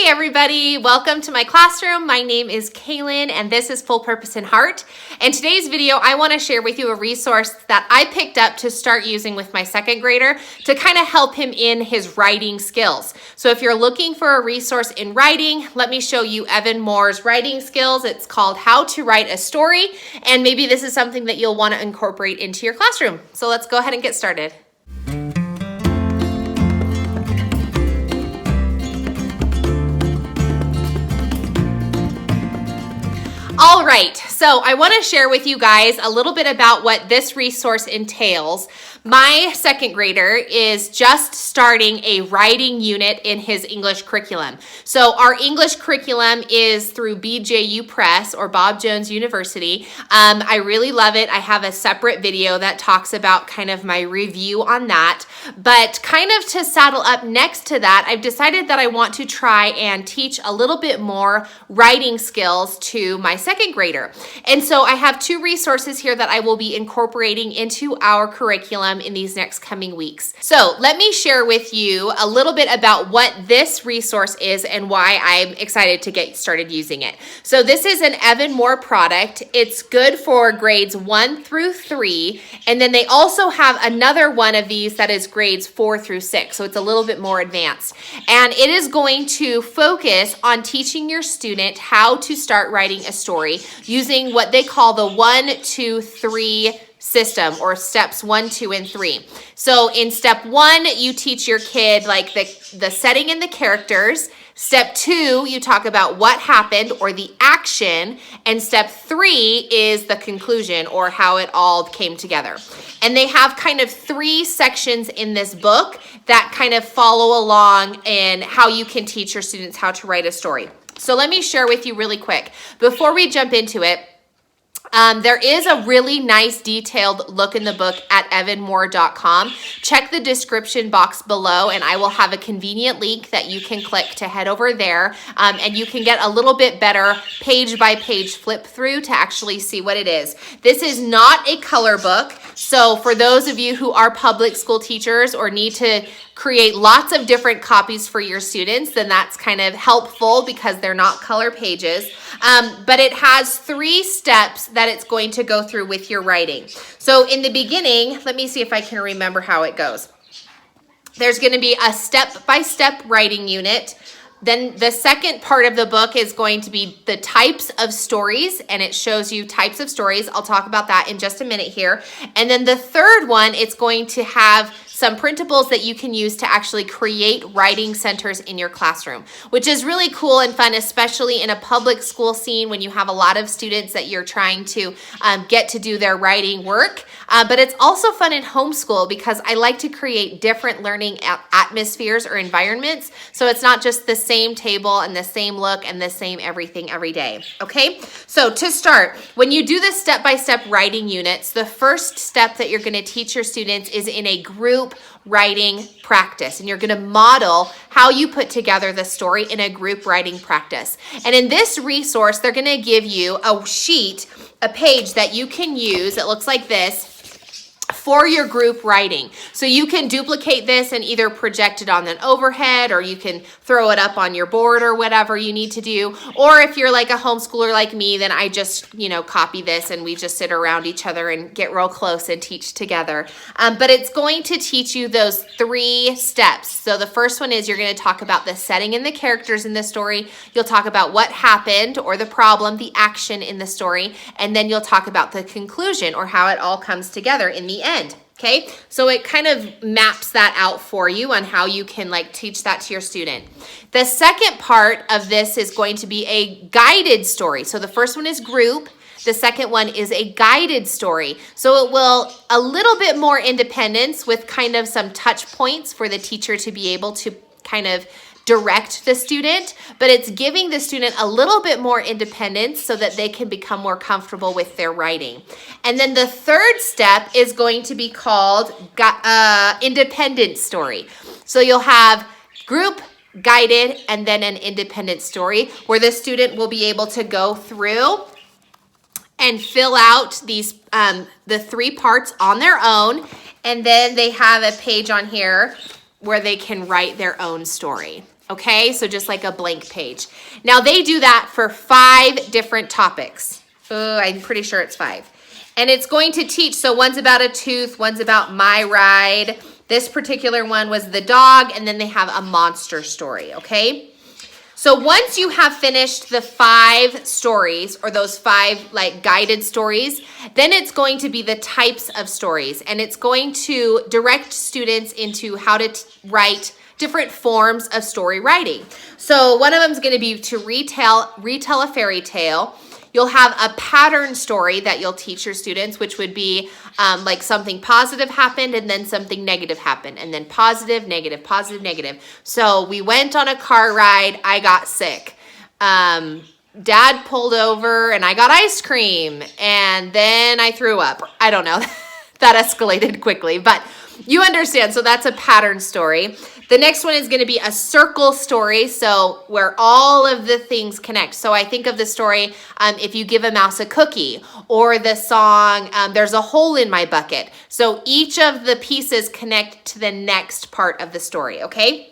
Hey everybody, welcome to my classroom. My name is Kaylin and this is Full Purpose in Heart. In today's video, I want to share with you a resource that I picked up to start using with my second grader to kind of help him in his writing skills. So if you're looking for a resource in writing, let me show you Evan Moor's writing skills. It's called How to Write a Story, and maybe this is something that you'll want to incorporate into your classroom. So let's go ahead and get started. All right, so I want to share with you guys a little bit about what this resource entails. My second grader is just starting a writing unit in his English curriculum. So our English curriculum is through BJU Press or Bob Jones University. I really love it. I have a separate video that talks about kind of my review on that. But kind of to saddle up next to that, I've decided that I want to try and teach a little bit more writing skills to my second grader. And so I have two resources here that I will be incorporating into our curriculum in these next coming weeks. So let me share with you a little bit about what this resource is and why I'm excited to get started using it. So this is an Evan Moor product. It's good for grades 1 through 3, and then they also have another one of these that is grades 4 through 6, so it's a little bit more advanced. And it is going to focus on teaching your student how to start writing a story using what they call the 1, 2, 3 system, or steps 1, 2, and 3. So in step 1, you teach your kid like the setting and the characters. Step 2, you talk about what happened or the action. And step 3 is the conclusion or how it all came together. And they have kind of 3 sections in this book that kind of follow along in how you can teach your students how to write a story. So let me share with you really quick before we jump into it. There is a really nice detailed look in the book at evanmoor.com. Check the description box below and I will have a convenient link that you can click to head over there, and you can get a little bit better page by page flip through to actually see what it is. This is not a color book, so for those of you who are public school teachers or need to create lots of different copies for your students, then that's kind of helpful because they're not color pages. But it has 3 steps that it's going to go through with your writing. So in the beginning, let me see if I can remember how it goes. There's going to be a step-by-step writing unit. Then the second part of the book is going to be the types of stories, and it shows you types of stories. I'll talk about that in just a minute here. And then the third one, it's going to have some printables that you can use to actually create writing centers in your classroom, which is really cool and fun, especially in a public school scene when you have a lot of students that you're trying to get to do their writing work. But it's also fun in homeschool because I like to create different learning atmospheres or environments. So it's not just the same table and the same look and the same everything every day. Okay, so to start, when you do the step-by-step writing units, the first step that you're going to teach your students is in a group writing practice, and you're going to model how you put together the story in a group writing practice. And in this resource, they're going to give you a sheet, a page that you can use. It looks like this for your group writing. So you can duplicate this and either project it on an overhead, or you can throw it up on your board or whatever you need to do. Or if you're like a homeschooler like me, then I just, copy this and we just sit around each other and get real close and teach together. But it's going to teach you those 3 steps. So the first one is you're going to talk about the setting and the characters in the story. You'll talk about what happened or the problem, the action in the story, and then you'll talk about the conclusion or how it all comes together in the end. Okay, so it kind of maps that out for you on how you can teach that to your student. The second part of this is going to be a guided story. So the first one is group. The second one is a guided story. So it will a little bit more independence with kind of some touch points for the teacher to be able to kind of direct the student, but it's giving the student a little bit more independence so that they can become more comfortable with their writing. And then the third step is going to be called independent story. So you'll have group, guided, and then an independent story where the student will be able to go through and fill out these the 3 parts on their own, and then they have a page on here where they can write their own story. Okay, so just like a blank page. Now they do that for 5 different topics. I'm pretty sure it's 5. And it's going to teach, so one's about a tooth, one's about my ride. This particular one was the dog, and then they have a monster story, okay? So once you have finished the 5 stories, or those 5 like guided stories, then it's going to be the types of stories, and it's going to direct students into how to write different forms of story writing. So one of them is going to be to retell a fairy tale. You'll have a pattern story that you'll teach your students, which would be like something positive happened and then something negative happened, and then positive, negative, positive, negative. So we went on a car ride. I got sick. Dad pulled over and I got ice cream, and then I threw up. I don't know. That escalated quickly, but you understand. So that's a pattern story. The next one is going to be a circle story, so where all of the things connect. So I think of the story, if you give a mouse a cookie, or the song, there's a hole in my bucket. So each of the pieces connect to the next part of the story, okay?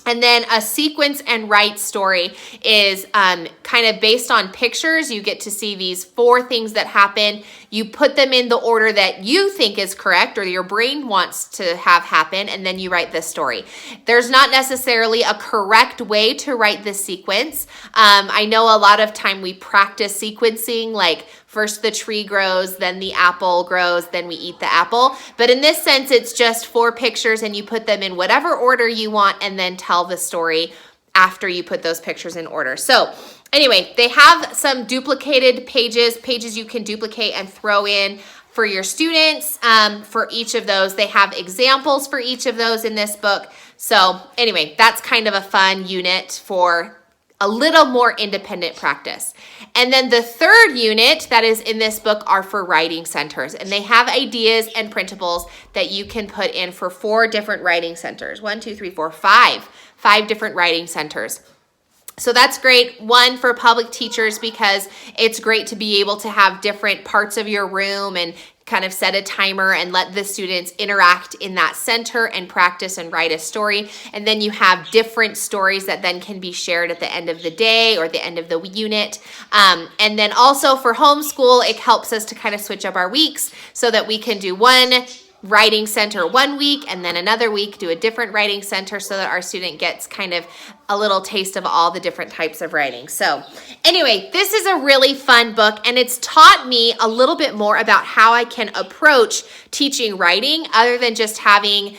And then a sequence and write story is kind of based on pictures. You get to see these 4 things that happen. You put them in the order that you think is correct or your brain wants to have happen, and then you write this story. There's not necessarily a correct way to write this sequence. I know a lot of time we practice sequencing, like first the tree grows, then the apple grows, then we eat the apple. But in this sense, it's just 4 pictures, and you put them in whatever order you want and then tell the story after you put those pictures in order. So anyway, they have some duplicated pages you can duplicate and throw in for your students. For each of those, they have examples for each of those in this book. So anyway, that's kind of a fun unit for a little more independent practice. And then the 3rd unit that is in this book are for writing centers. And they have ideas and printables that you can put in for 4 different writing centers. 1, 2, 3, 4, 5. 5 different writing centers. So that's great. 1 for public teachers, because it's great to be able to have different parts of your room and kind of set a timer and let the students interact in that center and practice and write a story. And then you have different stories that then can be shared at the end of the day or the end of the unit. And then also for homeschool, it helps us to kind of switch up our weeks so that we can do 1 writing center 1 week and then another week do a different writing center, so that our student gets kind of a little taste of all the different types of writing. So anyway, this is a really fun book, and it's taught me a little bit more about how I can approach teaching writing other than just having,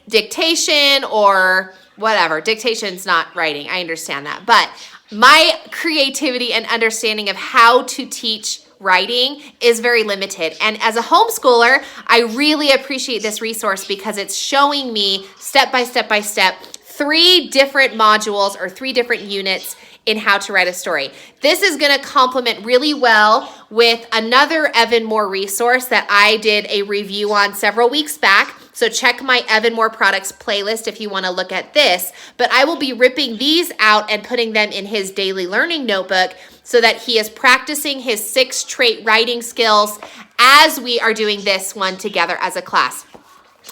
dictation or whatever. Dictation's not writing. I understand that. But my creativity and understanding of how to teach writing is very limited. And as a homeschooler, I really appreciate this resource because it's showing me step by step by step 3 different modules or 3 different units in how to write a story. This is going to complement really well with another Evan Moor resource that I did a review on several weeks back. So check my Evan Moor products playlist if you want to look at this. But I will be ripping these out and putting them in his daily learning notebook so that he is practicing his 6 trait writing skills as we are doing this one together as a class.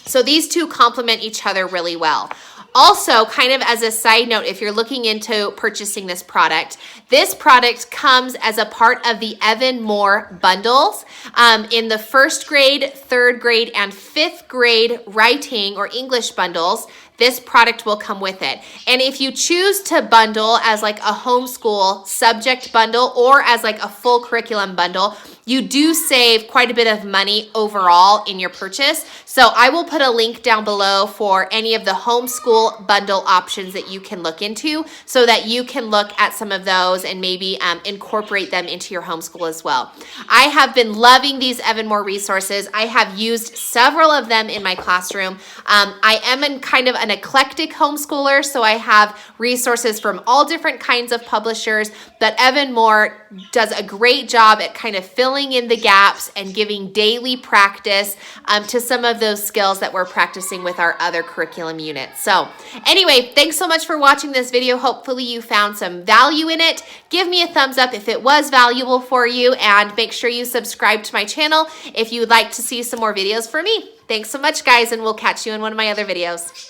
So these 2 complement each other really well. Also, kind of as a side note, if you're looking into purchasing this product comes as a part of the Evan Moor bundles. In the 1st grade, 3rd grade, and 5th grade writing or English bundles, this product will come with it. And if you choose to bundle as like a homeschool subject bundle or as like a full curriculum bundle, you do save quite a bit of money overall in your purchase. So I will put a link down below for any of the homeschool bundle options that you can look into so that you can look at some of those and maybe incorporate them into your homeschool as well. I have been loving these Evan Moor resources. I have used several of them in my classroom. I am in kind of an eclectic homeschooler, so I have resources from all different kinds of publishers, but Evan Moor does a great job at kind of filling in the gaps and giving daily practice to some of those skills that we're practicing with our other curriculum units. So anyway, thanks so much for watching this video. Hopefully you found some value in it. Give me a thumbs up if it was valuable for you, and make sure you subscribe to my channel if you would like to see some more videos from me. Thanks so much, guys, and we'll catch you in one of my other videos.